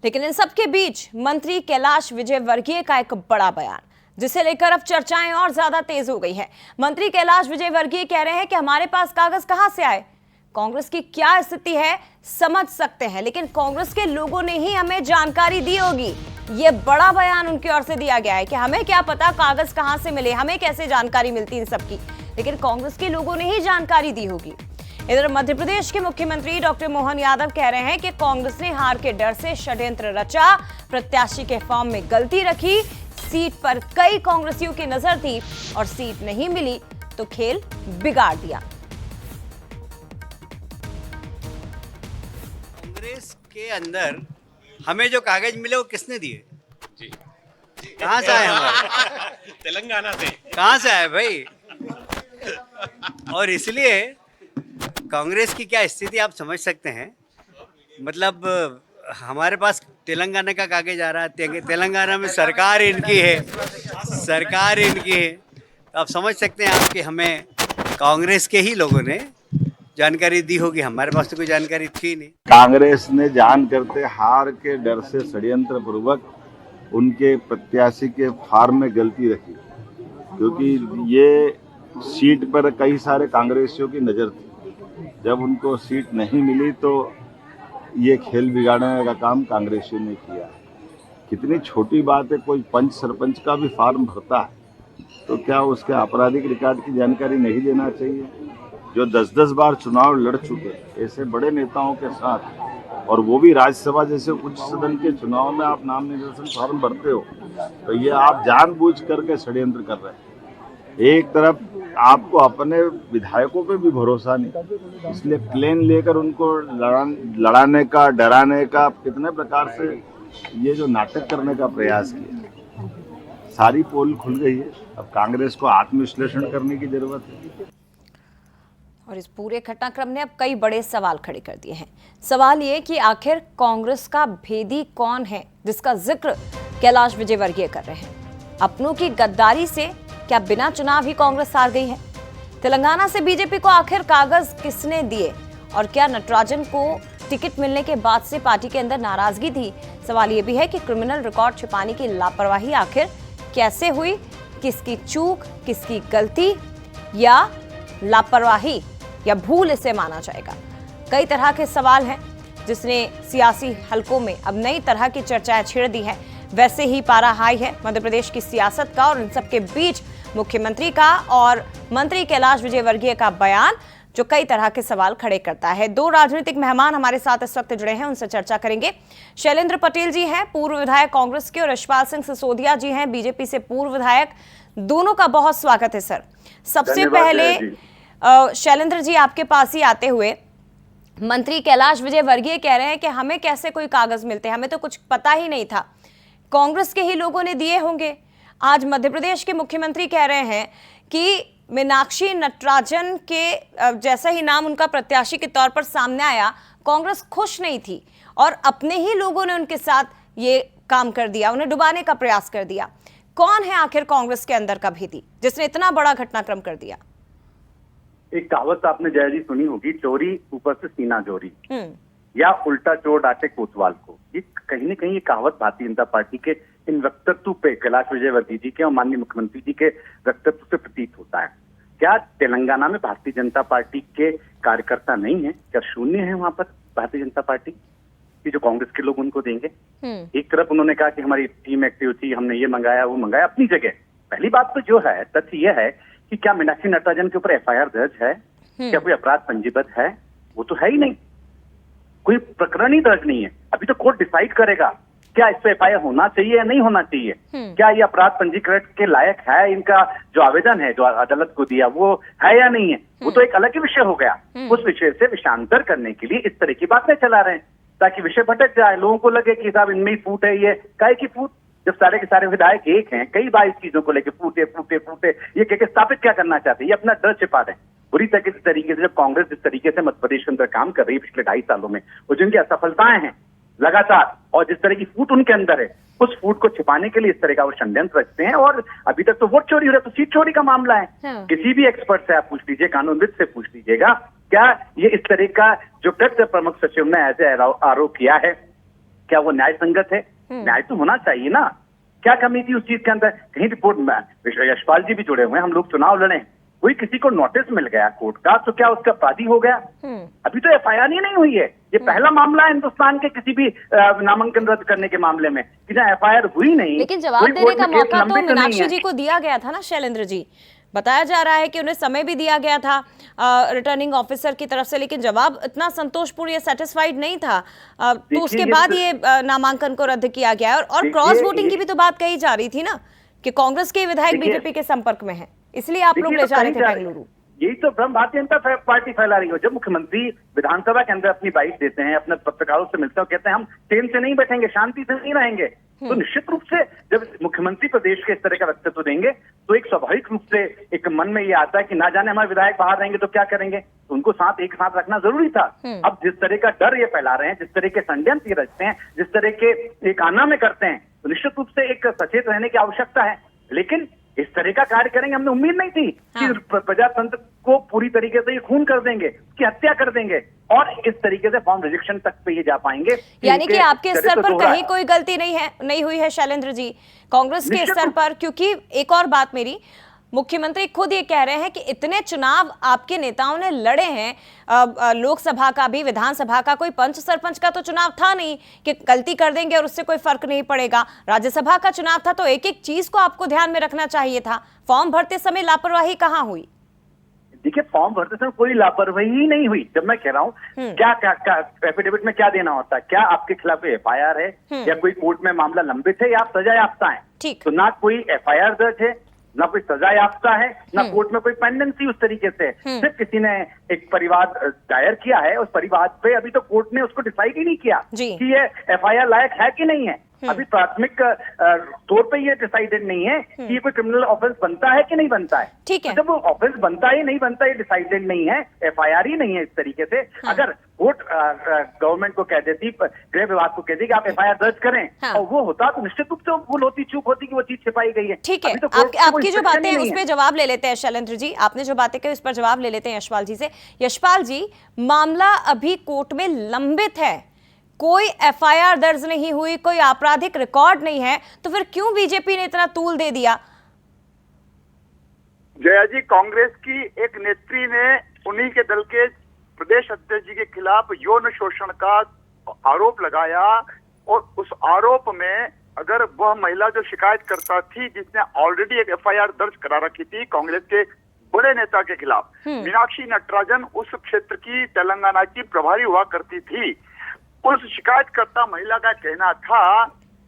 लेकिन इन सबके बीच मंत्री कैलाश विजयवर्गीय का एक बड़ा बयान, जिसे लेकर अब चर्चाएं और ज्यादा तेज हो गई है। मंत्री कैलाश विजयवर्गीय कह रहे हैं कि हमारे पास कागज कहां से आए, कांग्रेस की क्या स्थिति है समझ सकते हैं, लेकिन कांग्रेस के लोगों ने ही हमें जानकारी दी होगी। ये बड़ा बयान उनकी ओर से दिया गया है कि हमें क्या पता कागज कहां से मिले, हमें कैसे जानकारी मिलती इन सबकी, लेकिन कांग्रेस के लोगों ने ही जानकारी दी होगी। इधर मध्य प्रदेश के मुख्यमंत्री डॉक्टर मोहन यादव कह रहे हैं कि कांग्रेस ने हार के डर से षड्यंत्र रचा, प्रत्याशी के फॉर्म में गलती रखी, सीट पर कई कांग्रेसियों की नजर थी और सीट नहीं मिली तो खेल बिगाड़ दिया। कांग्रेस के अंदर हमें जो कागज मिले वो किसने दिए? जी कहाँ से आए? हमारे तेलंगाना से। कहाँ से आए भाई? और इसलिए कांग्रेस की क्या स्थिति आप समझ सकते हैं। मतलब हमारे पास तेलंगाना का कागज आ रहा है, तेलंगाना में सरकार इनकी है, सरकार इनकी है। तो आप समझ सकते हैं आप कि हमें कांग्रेस के ही लोगों ने जानकारी दी होगी, हमारे पास तो कोई जानकारी थी नहीं। कांग्रेस ने जान करते हार के डर से षड्यंत्र पूर्वक उनके प्रत्याशी के फॉर्म में गलती रखी, क्योंकि ये सीट पर कई सारे कांग्रेसियों की नजर थी। जब उनको सीट नहीं मिली तो ये खेल बिगाड़ने का काम कांग्रेसियों ने किया। कितनी छोटी बात है, कोई पंच सरपंच का भी फॉर्म भरता है तो क्या उसके आपराधिक रिकॉर्ड की जानकारी नहीं देना चाहिए? जो 10-10 बार चुनाव लड़ चुके ऐसे बड़े नेताओं के साथ, और वो भी राज्यसभा जैसे उच्च सदन के चुनाव में आप नाम निर्देशन फॉर्म भरते हो, तो ये आप जानबूझ करके षड्यंत्र कर रहे हैं। एक तरफ आपको अपने विधायकों पे भी भरोसा नहीं, इसलिए प्लेन लेकर उनको लड़ाने का, डराने का, कितने प्रकार से ये जो नाटक करने का प्रयास किया। सारी पोल खुल गई है, अब कांग्रेस को आत्मविश्लेषण करने की जरूरत है। और इस पूरे घटनाक्रम ने अब कई बड़े सवाल खड़े कर दिए हैं। सवाल ये कि आखिर कांग्रेस का भेदी कौन है जिसका जिक्र कैलाश विजयवर्गीय कर रहे हैं? अपनों की गद्दारी से क्या बिना चुनाव ही कांग्रेस हार गई है? तेलंगाना से बीजेपी को आखिर कागज किसने दिए? और क्या नटराजन को टिकट मिलने के बाद से पार्टी के अंदर नाराजगी थी? सवाल यह भी है कि क्रिमिनल रिकॉर्ड छिपाने की लापरवाही आखिर कैसे हुई? किसकी चूक, किसकी गलती या लापरवाही या भूल इसे माना जाएगा? कई तरह के सवाल हैं जिसने सियासी हलकों में अब नई तरह की चर्चाएं छेड़ दी है। वैसे ही पारा हाई है मध्य प्रदेश की सियासत का, और इन सबके बीच मुख्यमंत्री का और मंत्री कैलाश विजयवर्गीय का बयान जो कई तरह के सवाल खड़े करता है। दो राजनीतिक मेहमान हमारे साथ इस वक्त जुड़े हैं, उनसे चर्चा करेंगे। शैलेंद्र पटेल जी हैं, पूर्व विधायक कांग्रेस के, और यशपाल सिंह सिसोदिया जी हैं, बीजेपी से पूर्व विधायक। दोनों का बहुत स्वागत है सर। सबसे पहले शैलेंद्र जी आपके पास ही आते हुए, मंत्री कैलाश विजयवर्गीय कह रहे हैं कि हमें कैसे कोई कागज मिलते हैं, हमें तो कुछ पता ही नहीं था, कांग्रेस के ही लोगों ने दिए होंगे। आज मध्य प्रदेश के मुख्यमंत्री कह रहे हैं कि मीनाक्षी नटराजन के जैसा ही नाम उनका प्रत्याशी के तौर पर सामने आया, कांग्रेस खुश नहीं थी और अपने ही लोगों ने उनके साथ ये काम कर दिया, उन्हें डुबाने का प्रयास कर दिया। कौन है आखिर कांग्रेस के अंदर का भेदी जिसने इतना बड़ा घटनाक्रम कर दिया? एक कहावत आपने जया जी सुनी होगी, चोरी ऊपर से सीना चोरी, या उल्टा चोर डांटे कोतवाल को। ये कहीं न कहीं ये कहावत भारतीय जनता पार्टी के इन वक्तव्यों पे, कैलाश विजयवर्गीय जी के और माननीय मुख्यमंत्री जी के वक्तव्य से प्रतीत होता है। क्या तेलंगाना में भारतीय जनता पार्टी के कार्यकर्ता नहीं है? क्या शून्य है वहां पर भारतीय जनता पार्टी की जो कांग्रेस के लोग उनको देंगे? एक तरफ उन्होंने कहा कि हमारी टीम एक्टिव थी, हमने ये मंगाया वो मंगाया, अपनी जगह। पहली बात तो जो है, तथ्य यह है कि क्या मीनाक्षी नटराजन के ऊपर एफआईआर दर्ज है? क्या कोई अपराध पंजीबद्ध है? वो तो है ही नहीं, कोई प्रकरण ही दर्ज नहीं है। अभी तो कोर्ट डिसाइड करेगा क्या इस पे एफआईआर होना चाहिए या नहीं होना चाहिए, क्या ये अपराध पंजीकरण के लायक है, इनका जो आवेदन है जो अदालत को दिया वो है या नहीं है। वो तो एक अलग ही विषय हो गया। उस विषय से विषांतर करने के लिए इस तरह की बातें चला रहे हैं ताकि विषय भटक जाए, लोगों को लगे कि साहब इनमें ही फूट है। ये काहे की फूट? जब सारे के सारे विधायक एक हैं, कई बार इस चीजों को लेकर फूटे फूटे फूटे ये कहकर स्थापित क्या करना चाहते हैं? ये अपना डर छिपा रहे हैं बुरी तरीके से। जब कांग्रेस जिस तरीके से मध्य प्रदेश के अंदर काम कर रही है पिछले 2.5 सालों में, और जिनकी असफलताएं हैं लगातार, और जिस तरह की फूट उनके अंदर है, उस फूट को छिपाने के लिए इस तरह का वो षड्यंत्र रचते हैं। और अभी तक तो वोट चोरी हो रहा है, तो सीट चोरी का मामला है। किसी भी एक्सपर्ट से आप पूछ लीजिए, कानूनविद से पूछ लीजिएगा, क्या ये इस तरह का जो प्रमुख सचिव ने ऐसे आरोप किया है क्या वो न्याय संगत है? न्याय तो होना चाहिए ना। क्या कमी थी उस चीज के अंदर? कहीं रिपोर्ट में यशपाल जी भी जुड़े हुए हैं, हम लोग चुनाव लड़े, कोई किसी को नोटिस मिल गया कोर्ट का तो क्या उसका अपराधी हो गया? अभी तो एफआईआर ही नहीं हुई है। ये पहला मामला है हिंदुस्तान के किसी भी नामांकन रद्द करने के मामले में कि जहाँ एफआईआर हुई नहीं। लेकिन जवाब देने का मौका तो मीनाक्षी जी को दिया गया था ना शैलेंद्र जी। बताया जा रहा है कि उन्हें समय भी दिया गया था रिटर्निंग ऑफिसर की तरफ से, लेकिन जवाब इतना संतोषपूर्ण या सेटिस्फाइड नहीं था। तो उसके बाद ये नामांकन को रद्द किया गया। और क्रॉस वोटिंग की भी तो बात कही जा रही थी ना कि कांग्रेस के विधायक बीजेपी के संपर्क में है, इसलिए आप लोग ले जा रहे थे बेंगलुरु। यही तो भ्रम भारतीय जनता पार्टी फैला रही हो। जब मुख्यमंत्री विधानसभा के अंदर अपनी बाइट देते हैं, अपने पत्रकारों से मिलते हैं, कहते हैं हम ट्रेन से नहीं बैठेंगे, शांति से नहीं रहेंगे, तो निश्चित रूप से जब मुख्यमंत्री प्रदेश के इस तरह का वक्तव्य देंगे तो एक स्वाभाविक रूप से एक मन में ये आता है कि ना जाने हमारे विधायक बाहर रहेंगे तो क्या करेंगे, तो उनको एक साथ रखना जरूरी था। अब जिस तरह का डर ये फैला रहे हैं, जिस तरह के षड्यंत्र ये रचते हैं, जिस तरह के एक आना में करते हैं, तो निश्चित रूप से एक सचेत रहने की आवश्यकता है। लेकिन इस तरह का कार्य करेंगे हमने उम्मीद नहीं थी कि प्रजातंत्र को पूरी तरीके से ये खून कर देंगे, उसकी हत्या कर देंगे और इस तरीके से फॉर्म रिजेक्शन तक पे ये जा पाएंगे। यानी कि आपके स्तर पर कहीं कोई गलती नहीं हुई है शैलेंद्र जी, कांग्रेस के स्तर पर। क्योंकि एक और बात मेरी, मुख्यमंत्री खुद ये कह रहे हैं कि इतने चुनाव आपके नेताओं ने लड़े हैं, लोकसभा का भी, विधानसभा का, कोई पंच सरपंच का तो चुनाव था नहीं कि गलती कर देंगे और उससे कोई फर्क नहीं पड़ेगा। राज्यसभा का चुनाव था तो एक एक चीज को आपको ध्यान में रखना चाहिए था। फॉर्म भरते समय लापरवाही कहाँ हुई? देखिए, फॉर्म भरते समय कोई लापरवाही ही नहीं हुई। जब मैं कह रहा हूँ क्या एफिडेविट में क्या देना होता है, क्या आपके खिलाफ एफआईआर है या कोई कोर्ट में मामला लंबित है या आप सजा याफ्ता है, तो ना कोई एफआईआर दर्ज है, ना कोई सजा याफ्ता है, ना कोर्ट में कोई पेंडेंसी उस तरीके से। सिर्फ किसी ने एक परिवाद दायर किया है, उस परिवाद पे अभी तो कोर्ट ने उसको डिसाइड ही नहीं किया कि ये एफआईआर लायक है कि नहीं है। अभी प्राथमिक तौर पे ये डिसाइडेड नहीं है कि ये कोई क्रिमिनल ऑफेंस बनता है कि नहीं बनता है। ठीक है, जब वो ऑफेंस बनता ही नहीं बनता, ये डिसाइडेड नहीं है, एफआईआर ही नहीं है इस तरीके से। अगर कोर्ट गवर्नमेंट को कह देती, गृह विभाग को कह दी कि आप एफआईआर दर्ज करें और वो होता, तो निश्चित रूप से भूल होती, चूक होती कि वो चीज छिपाई गई है। ठीक है, आपकी जो बातें हैं उस पर जवाब ले लेते हैं शैलेंद्र जी। आपने जो बातें कही उस पर जवाब ले लेते हैं यशपाल जी से। यशपाल जी, मामला अभी कोर्ट में लंबित है, कोई एफआईआर दर्ज नहीं हुई, कोई आपराधिक रिकॉर्ड नहीं है, तो फिर क्यों बीजेपी ने इतना तूल दे दिया? जया जी, कांग्रेस की एक नेत्री ने उन्हीं के दल के प्रदेश अध्यक्ष जी के खिलाफ यौन शोषण का आरोप लगाया और उस आरोप में अगर वह महिला जो शिकायत करता थी, जिसने ऑलरेडी एक एफआईआर दर्ज करा रखी थी कांग्रेस के बड़े नेता के खिलाफ, मीनाक्षी नटराजन उस क्षेत्र की तेलंगाना की प्रभारी हुआ करती थी। उस शिकायतकर्ता महिला का कहना था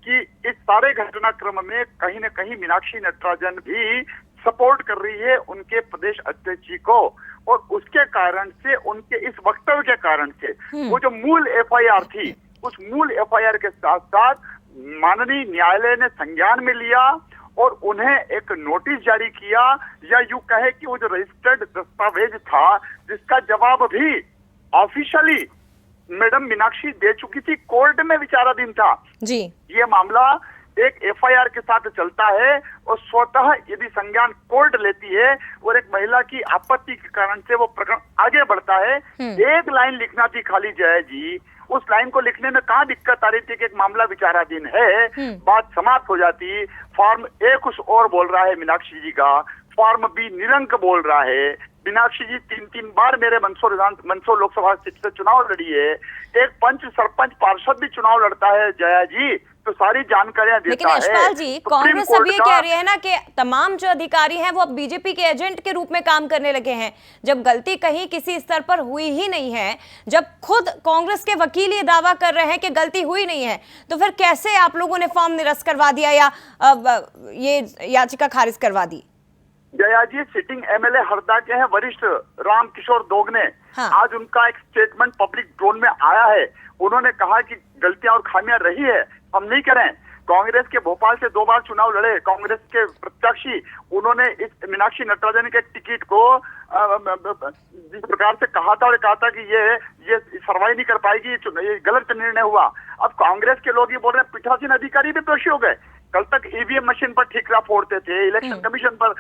कि इस सारे घटनाक्रम में कहीं न कहीं मीनाक्षी नटराजन भी सपोर्ट कर रही है उनके प्रदेश अध्यक्ष जी को, और उसके कारण से, उनके इस वक्तव्य के कारण से वो जो मूल एफआईआर थी, उस मूल एफआईआर के साथ साथ माननीय न्यायालय ने संज्ञान में लिया और उन्हें एक नोटिस जारी किया, या यूं कहे कि वो जो रजिस्टर्ड दस्तावेज था जिसका जवाब भी ऑफिशियली मैडम मीनाक्षी दे चुकी थी, कोर्ट में विचाराधीन था जी। ये मामला एक एफआईआर के साथ चलता है और स्वतः यदि संज्ञान कोर्ट लेती है और एक महिला की आपत्ति के कारण से वो प्रकरण आगे बढ़ता है, एक लाइन लिखना थी खाली जय जी, उस लाइन को लिखने में कहाँ दिक्कत आ रही थी कि एक मामला विचाराधीन है, बात समाप्त हो जाती। फॉर्म ए कुछ और बोल रहा है मीनाक्षी जी का, फॉर्म बी निरंक बोल रहा है। मीनाक्षी जी 3 बार मेरे मंदसौर लोकसभा सीट से चुनाव लड़ी है, एक पंच सरपंच पार्षद भी चुनाव लड़ता है जया जी, तो सारी जानकारियां देता है। लेकिन यशपाल जी, कांग्रेस अब ये कह रही है ना कि तमाम जो अधिकारी हैं वो अब बीजेपी के एजेंट के रूप में काम करने लगे हैं। जब गलती कहीं किसी स्तर पर हुई ही नहीं है, जब खुद कांग्रेस के वकील ये दावा कर रहे हैं कि गलती हुई नहीं है, तो फिर कैसे आप लोगों ने फॉर्म निरस्त करवा दिया या ये याचिका खारिज करवा दी? जया जी, सिटिंग एमएलए हरदा के हैं वरिष्ठ राम किशोर दोगने, आज उनका एक स्टेटमेंट पब्लिक ड्रोन में आया है। उन्होंने कहा कि गलतियां और खामियां रही है, हम नहीं करें। कांग्रेस के भोपाल से 2 बार चुनाव लड़े कांग्रेस के प्रत्याशी, उन्होंने इस मीनाक्षी नटराजन के टिकट को जिस प्रकार से कहा था और कहा था कि ये सर्वाइव नहीं कर पाएगी, ये गलत निर्णय हुआ। अब कांग्रेस के लोग ये बोल रहे हैं पीठासीन अधिकारी भी दोषी हो गए। कल तक ईवीएम मशीन पर ठीकरा फोड़ते थे, इलेक्शन कमीशन पर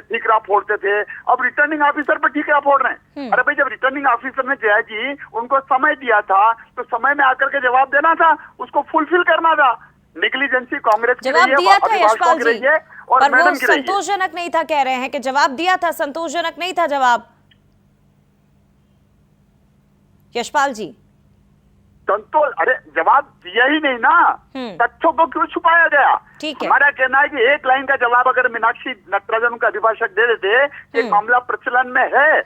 ठीकरा फोड़ते थे, अब रिटर्निंग ऑफिसर पर ठीकरा फोड़ रहे हैं। अरे भाई, जब रिटर्निंग ऑफिसर ने जया जी उनको समय दिया था तो समय में आकर के जवाब देना था, उसको फुलफिल करना था। नेग्लिजेंसी कांग्रेस की जवाब रही है, दिया था अभिभाषकों यशपाल की जी, रही है और पर वो मैडम की रही है। संतोषजनक नहीं था, कह रहे हैं कि जवाब दिया था, संतोषजनक नहीं था जवाब। यशपाल जी, संतोष, अरे जवाब दिया ही नहीं ना, तथ्यों को क्यों छुपाया गया? ठीक है। हमारा कहना है कि एक लाइन का जवाब अगर मीनाक्षी नटराजन का अभिभाषक दे देते कि मामला प्रचलन में है,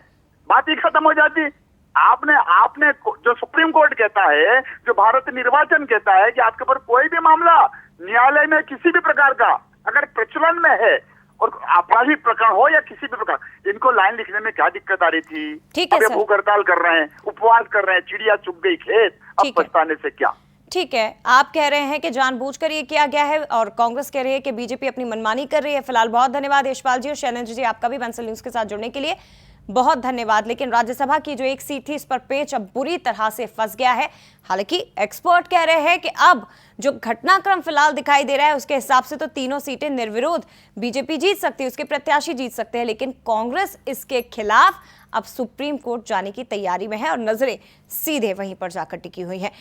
बात ही खत्म हो जाती। आपने जो सुप्रीम कोर्ट कहता है, जो भारत निर्वाचन कहता है कि आपके ऊपर कोई भी मामला न्यायालय में किसी भी प्रकार का अगर प्रचलन में है और आपराधिक प्रकरण हो या किसी भी प्रकार, इनको लाइन लिखने में क्या दिक्कत आ रही थी? ठीक है अब ये सर। भूख हड़ताल कर रहे हैं, उपवास कर रहे हैं, चिड़िया चुग गई खेत, अब ठीक है। पछताने से क्या? ठीक है, आप कह रहे हैं कि जानबूझकर ये किया गया है और कांग्रेस कह रही है कि बीजेपी अपनी मनमानी कर रही है। फिलहाल बहुत धन्यवाद यशपाल जी और शैलेंद्र जी, आपका भी बंसल न्यूज के साथ जुड़ने के लिए बहुत धन्यवाद। लेकिन राज्यसभा की जो एक सीट थी, इस पर पेच अब बुरी तरह से फंस गया है। हालांकि एक्सपर्ट कह रहे हैं कि अब जो घटनाक्रम फिलहाल दिखाई दे रहा है उसके हिसाब से तो तीनों सीटें निर्विरोध बीजेपी जीत सकती है, उसके प्रत्याशी जीत सकते हैं। लेकिन कांग्रेस इसके खिलाफ अब सुप्रीम कोर्ट जाने की तैयारी में है और नजरें सीधे वहीं पर जाकर टिकी हुई हैं।